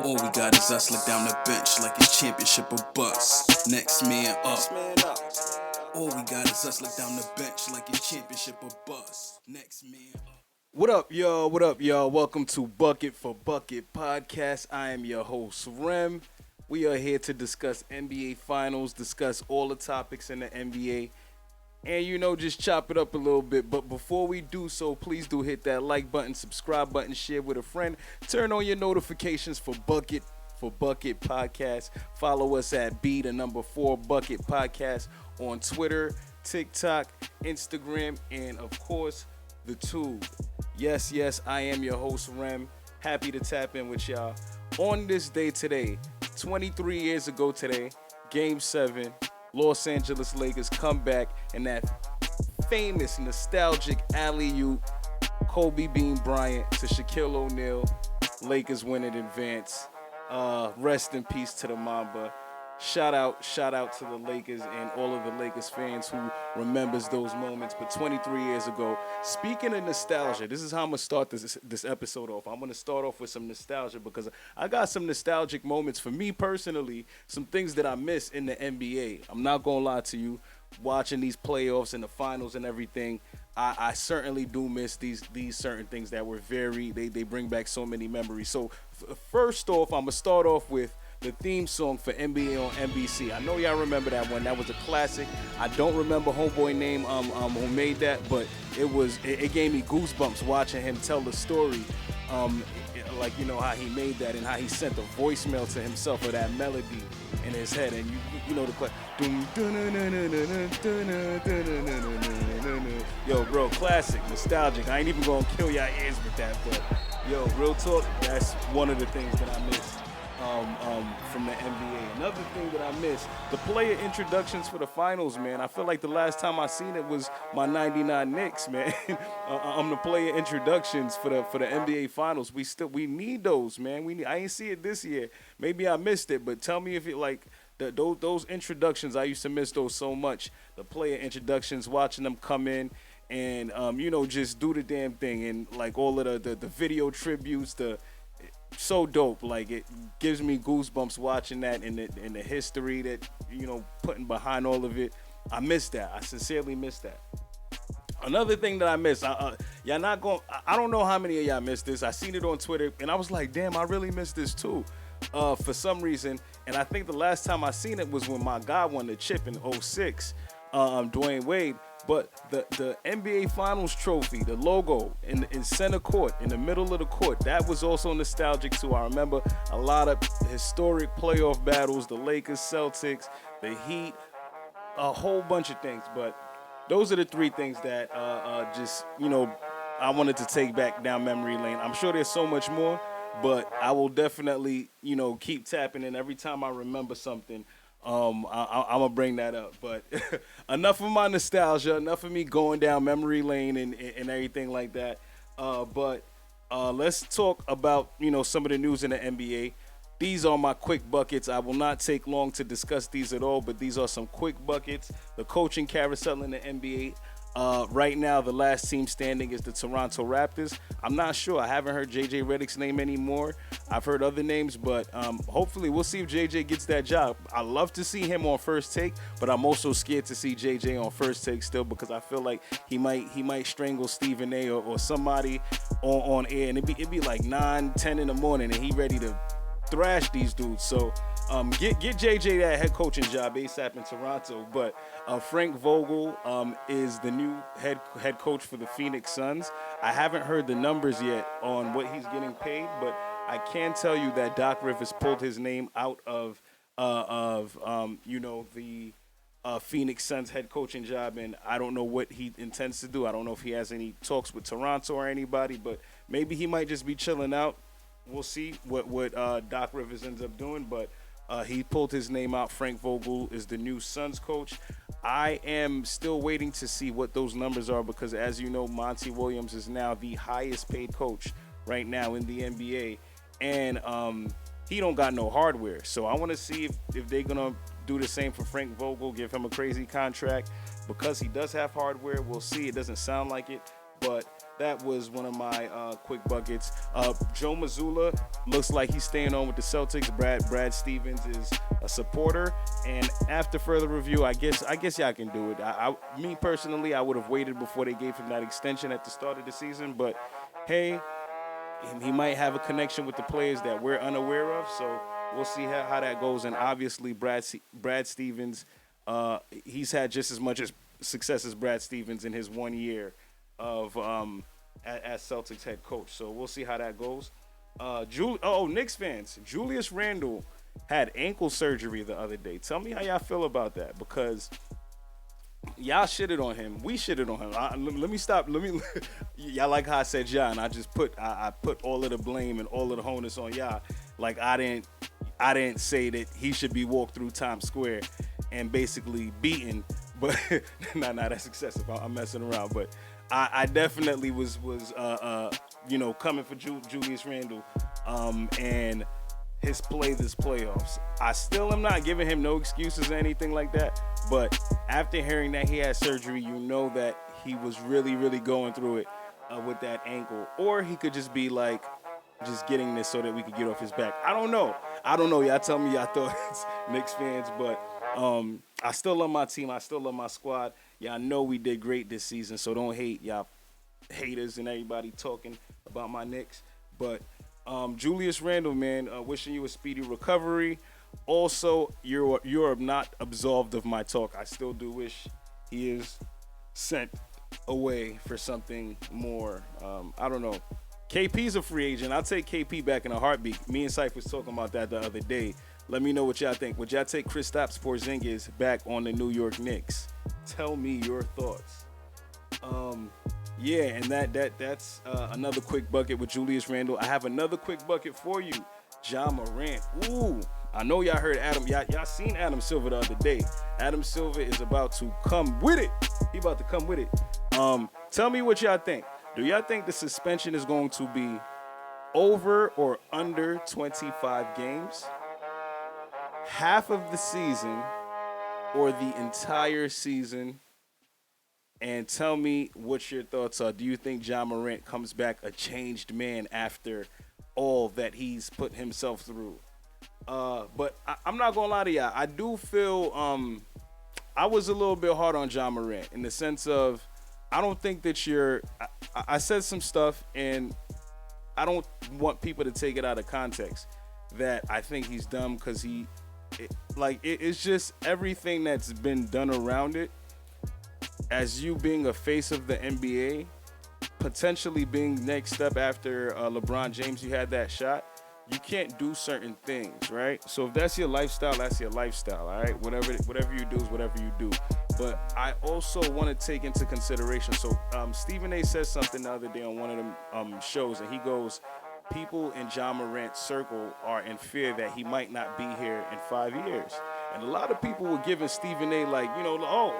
All we got is us look down the bench like it's championship or bust. Next man up. All we got is us look down the bench like it's championship or bust. Next man up. What up, y'all? What up, y'all? Welcome to Bucket for Bucket Podcast. I am your host, Rem. We are here to discuss NBA Finals, discuss all the topics in the NBA, and just chop it up a little bit. But before we do so, please do hit that like button, subscribe button, share with a friend. Turn on your notifications for Bucket Podcast. Follow us at B4 Bucket Podcast on Twitter, TikTok, Instagram, and of course, the Tube. Yes, I am your host, Rem. Happy to tap in with y'all. On this day today, 23 years ago today, Game 7, Los Angeles Lakers come back in that famous, nostalgic alley-oop, Kobe Bean Bryant to Shaquille O'Neal. Lakers win in advance. Rest in peace to the Mamba. Shout out to the Lakers and all of the Lakers fans who remembers those moments. But 23 years ago, speaking of nostalgia, this is how I'm going to start this episode off. I'm going to start off with some nostalgia because I got some nostalgic moments for me personally, some things that I miss in the NBA. I'm not going to lie to you. Watching these playoffs and the finals and everything, I certainly do miss these certain things that were they bring back so many memories. So first off, I'm going to start off with the theme song for NBA on NBC. I know y'all remember that one. That was a classic. I don't remember homeboy name who made that, but it gave me goosebumps watching him tell the story. Like how he made that and how he sent the voicemail to himself of that melody in his head, and you know the clap. Yo, bro, classic, nostalgic. I ain't even gonna kill y'all ears with that, but yo, real talk, that's one of the things that I miss. From the NBA. Another thing that I missed, the player introductions for the finals, man. I feel like the last time I seen it was my 99 Knicks, man. The player introductions for the NBA finals. We need those, man. I ain't see it this year. Maybe I missed it, but tell me if it like those introductions, I used to miss those so much. The player introductions, watching them come in and just do the damn thing, and like all of the video tributes, so dope. Like, it gives me goosebumps watching that, and the history that putting behind all of it. I miss that. I sincerely miss that. Another thing that I miss, y'all not going. I don't know how many of y'all missed this. I seen it on Twitter, and I was like, damn, I really missed this too. For some reason, and I think the last time I seen it was when my guy won the chip in 06, Dwayne Wade. But the NBA Finals trophy, the logo in center court, in the middle of the court, that was also nostalgic too. I remember a lot of historic playoff battles, the Lakers, Celtics, the Heat, a whole bunch of things. But those are the three things that I wanted to take back down memory lane. I'm sure there's so much more, but I will definitely keep tapping in every time I remember something. I'm gonna bring that up, but enough of my nostalgia, enough of me going down memory lane and everything like that. But let's talk about some of the news in the NBA. These are my quick buckets. I will not take long to discuss these at all, but these are some quick buckets. The coaching carousel in the NBA. Right now, the last team standing is the Toronto Raptors. I'm not sure. I haven't heard JJ Redick's name anymore. I've heard other names, but hopefully we'll see if JJ gets that job. I love to see him on First Take, but I'm also scared to see JJ on First Take still, because I feel like he might strangle Stephen A. or somebody on air, and it'd be like 9-10 in the morning, and he ready to thrash these dudes. So get JJ that head coaching job ASAP in Toronto. But Frank Vogel is the new head coach for the Phoenix Suns. I haven't heard the numbers yet on what he's getting paid, but I can tell you that Doc Rivers pulled his name out of the Phoenix Suns head coaching job, and I don't know what he intends to do. I don't know if he has any talks with Toronto or anybody, but maybe he might just be chilling out. We'll see what Doc Rivers ends up doing, but he pulled his name out. Frank Vogel is the new Suns coach. I am still waiting to see what those numbers are, because as you know, Monty Williams is now the highest paid coach right now in the NBA, and he don't got no hardware. So I want to see if they're going to do the same for Frank Vogel, give him a crazy contract, because he does have hardware. We'll see. It doesn't sound like it, but that was one of my quick buckets. Joe Mazzulla looks like he's staying on with the Celtics. Brad Stevens is a supporter, and after further review, I guess y'all can do it. Me personally, I would have waited before they gave him that extension at the start of the season, but hey, he might have a connection with the players that we're unaware of. So we'll see how that goes. And obviously, Brad Stevens, he's had just as much as success as Brad Stevens in his 1 year of as Celtics head coach. So we'll see how that goes. Knicks fans, Julius Randle had ankle surgery the other day. Tell me how y'all feel about that, because y'all shitted on him. We shitted on him. Let me stop. Y'all like how I said y'all, and I just I put all of the blame and all of the onus on y'all. Like I didn't say that he should be walked through Times Square and basically beaten. But nah, that's excessive. I'm messing around. But I definitely was coming for Julius Randle and his play this playoffs. I still am not giving him no excuses or anything like that. But after hearing that he had surgery, you know that he was really, really going through it with that ankle. Or he could just be like, just getting this so that we could get off his back. I don't know. Y'all tell me y'all thoughts, Knicks fans. But I still love my team. I still love my squad. Y'all know we did great this season, so don't hate y'all haters and everybody talking about my Knicks. But Julius Randle, man, wishing you a speedy recovery. Also, you're not absolved of my talk. I still do wish he is sent away for something more. I don't know. KP's a free agent. I'll take KP back in a heartbeat. Me and Cypher was talking about that the other day. Let me know what y'all think. Would y'all take Kristaps Porzingis back on the New York Knicks? Tell me your thoughts. Yeah, and that's another quick bucket with Julius Randle. I have another quick bucket for you, Ja Morant. Ooh, I know y'all heard Adam. Y'all seen Adam Silver the other day. Adam Silver is about to come with it. He about to come with it. Tell me what y'all think. Do y'all think the suspension is going to be over or under 25 games? Half of the season or the entire season? And tell me what your thoughts are. Do you think Ja Morant comes back a changed man after all that he's put himself through? But I'm not going to lie to y'all. I do feel I was a little bit hard on Ja Morant in the sense of I don't think that I said some stuff, and I don't want people to take it out of context that I think he's dumb because it's just everything that's been done around it. As you being a face of the NBA, potentially being next step after LeBron James, you had that shot. You can't do certain things, right? So if that's your lifestyle, that's your lifestyle, all right? Whatever you do is whatever you do. But I also want to take into consideration. So Stephen A. says something the other day on one of them shows, and he goes, people in Ja Morant's circle are in fear that he might not be here in 5 years. And a lot of people were giving Stephen A.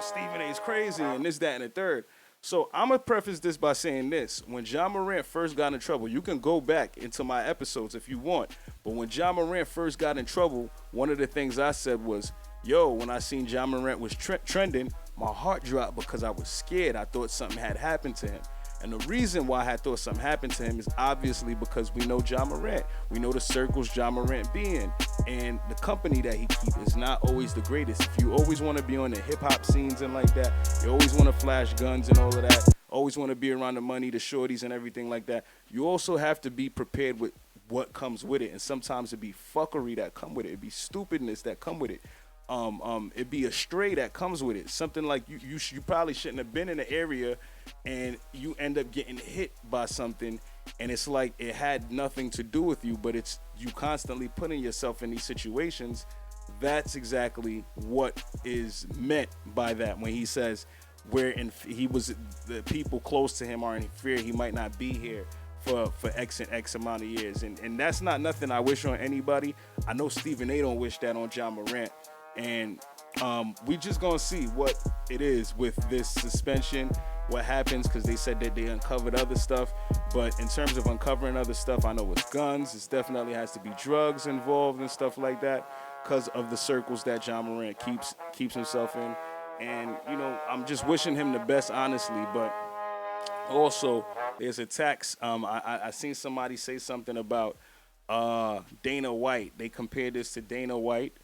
Stephen A. is crazy and this, that, and the third. So I'm going to preface this by saying this. When Ja Morant first got in trouble, you can go back into my episodes if you want. But when Ja Morant first got in trouble, one of the things I said was, when I seen Ja Morant was trending, my heart dropped because I was scared. I thought something had happened to him. And the reason why I thought something happened to him is obviously because we know Ja Morant. We know the circles Ja Morant be in. And the company that he keeps is not always the greatest. If you always want to be on the hip-hop scenes and like that, you always want to flash guns and all of that, always want to be around the money, the shorties and everything like that, you also have to be prepared with what comes with it. And sometimes it be fuckery that come with it. It be stupidness that come with it. It'd be a stray that comes with it. Something like you probably shouldn't have been in the area and you end up getting hit by something and it's like it had nothing to do with you, but it's you constantly putting yourself in these situations. That's exactly what is meant by that when he says the people close to him are in fear he might not be here for X and X amount of years. And that's not nothing I wish on anybody. I know Stephen A. don't wish that on Ja Morant. And we just gonna see what it is with this suspension, what happens, because they said that they uncovered other stuff. But in terms of uncovering other stuff, I know it's guns. It definitely has to be drugs involved and stuff like that because of the circles that Ja Morant keeps himself in. And, I'm just wishing him the best, honestly. But Also, there's attacks. I seen somebody say something about Dana White. They compared this to Dana White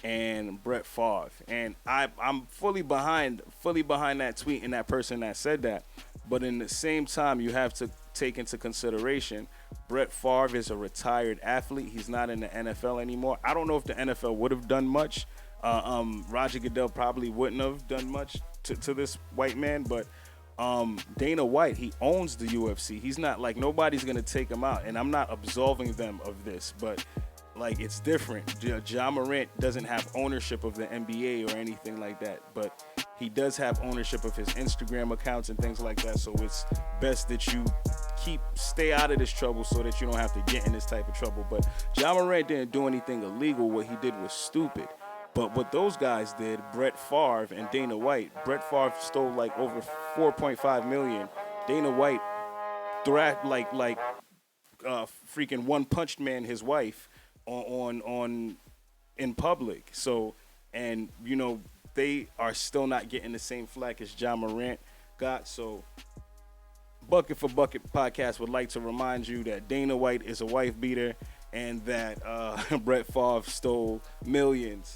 and Brett Favre, and I'm fully behind that tweet and that person that said that. But in the same time, you have to take into consideration Brett Favre is a retired athlete. He's not in the NFL anymore. I don't know if the NFL would have done much. Roger Goodell probably wouldn't have done much to this white man, but Dana White, he owns the UFC. He's not like nobody's gonna take him out, and I'm not absolving them of this, but like it's different. Ja Morant doesn't have ownership of the NBA or anything like that, but he does have ownership of his Instagram accounts and things like that. So it's best that you stay out of this trouble so that you don't have to get in this type of trouble. But Ja Morant didn't do anything illegal. What he did was stupid. But what those guys did, Brett Favre and Dana White, Brett Favre stole like over 4.5 million. Dana White freaking one punched man his wife on in public. So, and you know, they are still not getting the same flack as Ja Morant got. So Bucket for Bucket podcast would like to remind you that Dana White is a wife beater and that Brett Favre stole millions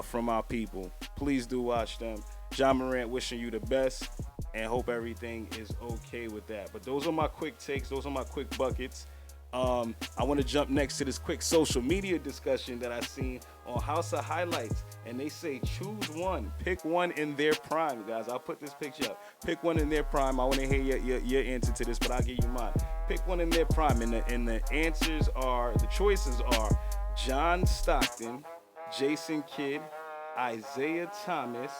from our people. Please do watch them. Ja Morant, wishing you the best and hope everything is okay with that. But those are my quick takes. Those are my quick buckets. I want to jump next to this quick social media discussion that I seen on House of Highlights, and they say choose one, pick one in their prime, guys. I'll put this picture up. Pick one in their prime. I want to hear your answer to this, but I'll give you mine. Pick one in their prime, and the choices are John Stockton, Jason Kidd, Isaiah Thomas,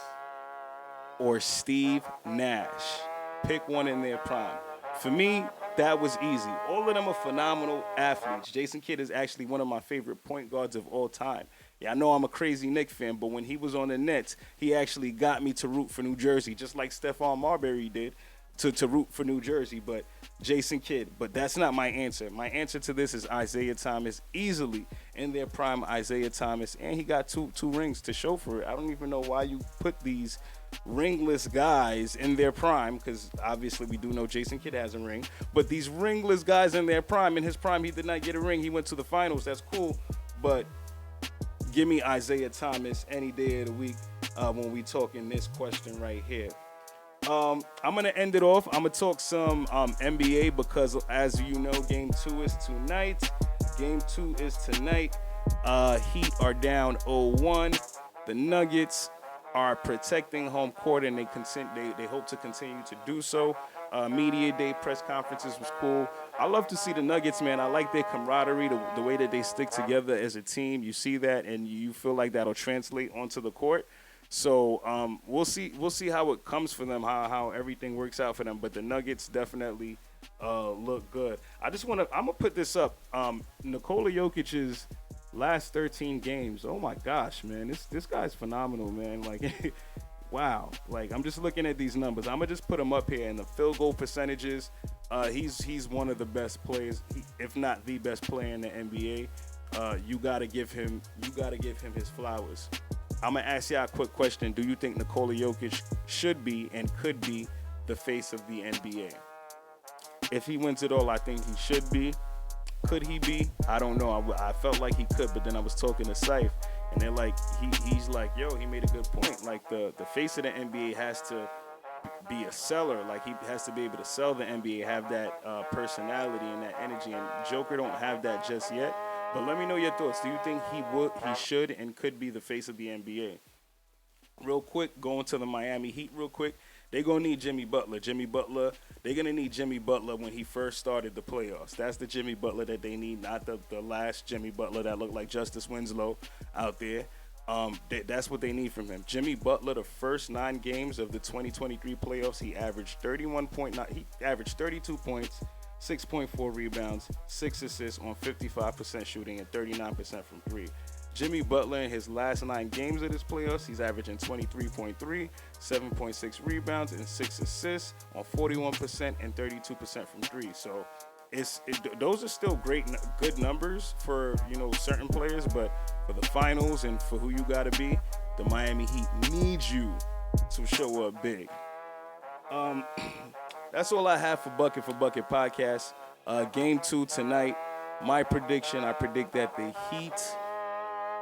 or Steve Nash. Pick one in their prime. For me, that was easy. All of them are phenomenal athletes. Jason Kidd is actually one of my favorite point guards of all time. Yeah, I know I'm a crazy Knicks fan, but when he was on the Nets, he actually got me to root for New Jersey, just like Stephon Marbury did to root for New Jersey. But Jason Kidd, but that's not my answer. My answer to this is Isaiah Thomas, easily in their prime. Isaiah Thomas, and he got two rings to show for it. I don't even know why you put these ringless guys in their prime, because obviously we do know Jason Kidd has a ring, but these ringless guys in their prime, in his prime he did not get a ring. He went to the finals. That's cool, but give me Isaiah Thomas any day of the week when we talking this question right here. I'm gonna end it off. I'm gonna talk some NBA, because as you know, game 2 is tonight. Heat are down 0-1. The Nuggets are protecting home court, and they hope to continue to do so. Media day press conferences was cool. I love to see the Nuggets, man. I like their camaraderie, the way that they stick together as a team. You see that, and you feel like that'll translate onto the court. So we'll see how it comes for them, how everything works out for them. But the Nuggets definitely look good. I'm gonna put this up. Nikola Jokic's last 13 games. Oh my gosh, man, this guy's phenomenal, man. Like, wow. Like, I'm just looking at these numbers. I'm gonna just put him up here, and the field goal percentages. He's one of the best players, if not the best player in the NBA. You gotta give him his flowers. I'm gonna ask y'all a quick question. Do you think Nikola Jokic should be and could be the face of the NBA? If he wins it all, I think he should be. Could he be? I don't know. I felt like he could, but then I was talking to Syfe, and they're like, he's like, yo, he made a good point. Like, the face of the NBA has to be a seller. Like, he has to be able to sell the NBA, have that personality and that energy. And Joker don't have that just yet. But let me know your thoughts. Do you think he should, and could be the face of the NBA? Real quick, going to the Miami Heat real quick. They're going to need Jimmy Butler. They're going to need Jimmy Butler when he first started the playoffs. That's the Jimmy Butler that they need, not the last Jimmy Butler that looked like Justice Winslow out there. That's what they need from him. Jimmy Butler, the first 9 games of the 2023 playoffs, he averaged 32 points, 6.4 rebounds, 6 assists on 55% shooting and 39% from 3. Jimmy Butler in his last 9 games of this playoffs, he's averaging 23.3, 7.6 rebounds, and 6 assists on 41% and 32% from 3. So those are still good numbers for, certain players, but for the finals and for who you got to be, the Miami Heat need you to show up big. that's all I have for Bucket Podcast. Game 2 tonight. My prediction, I predict that the Heat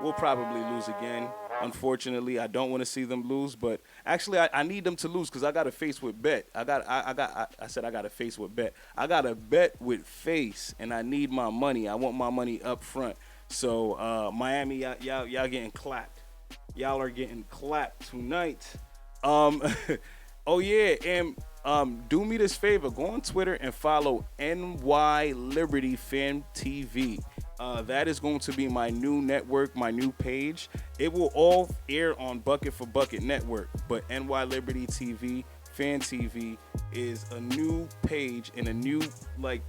will probably lose again. Unfortunately, I don't want to see them lose, but actually, I need them to lose because I got to face with bet. I said I got to face with bet. I got to bet with face, and I need my money. I want my money up front. So Miami, y'all getting clapped. Y'all are getting clapped tonight. Oh yeah, and do me this favor. Go on Twitter and follow NY Liberty Fan TV. That is going to be my new network, my new page. It will all air on Bucket for Bucket Network, but NY Liberty TV, Fan TV, is a new page and a new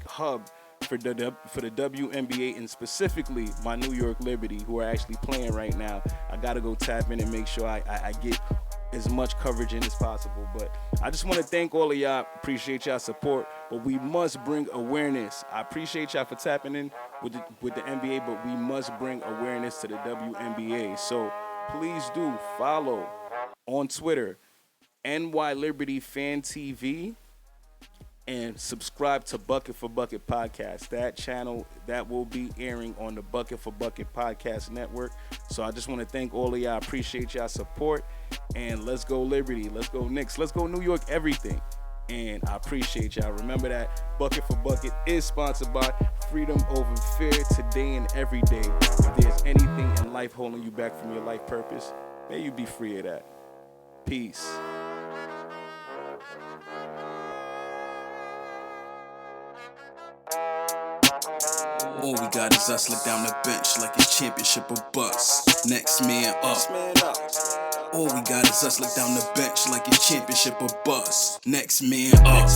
hub for the WNBA, and specifically my New York Liberty, who are actually playing right now. I got to go tap in and make sure I get as much coverage in as possible. But I just want to thank all of y'all. Appreciate y'all support, but we must bring awareness. I appreciate y'all for tapping in with the NBA, but we must bring awareness to the WNBA. So please do follow on Twitter, NY Liberty Fan TV, and subscribe to Bucket for Bucket Podcast. That channel that will be airing on the Bucket for Bucket Podcast Network. So I just want to thank all of y'all. Appreciate y'all support. And let's go Liberty. Let's go Knicks. Let's go New York everything. And I appreciate y'all. Remember that Bucket for Bucket is sponsored by Freedom Over Fear, today and every day. If there's anything in life holding you back from your life purpose, may you be free of that. Peace. All we got is us look down the bench like it's championship or bust. Next man up. All we got is us look down the bench like it's championship or bust. Next man up.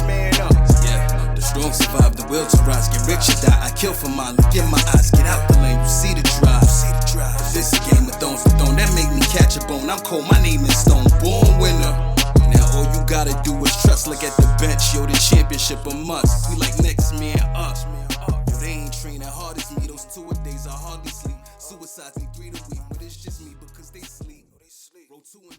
Yeah, the strong survive, the will to rise. Get rich or die. I kill for mine. Look in my eyes. Get out the lane. You see the drive. If this a game of thrones for throne, that make me catch a bone. I'm cold. My name is Stone. Born winner. Now all you gotta do is trust. Look at the bench. Yo, the championship a must. We like next man up. They ain't training hard as me. Those 2 a days I hardly sleep. Suicides me 3 a week, but it's just me because they sleep. Roll 2 and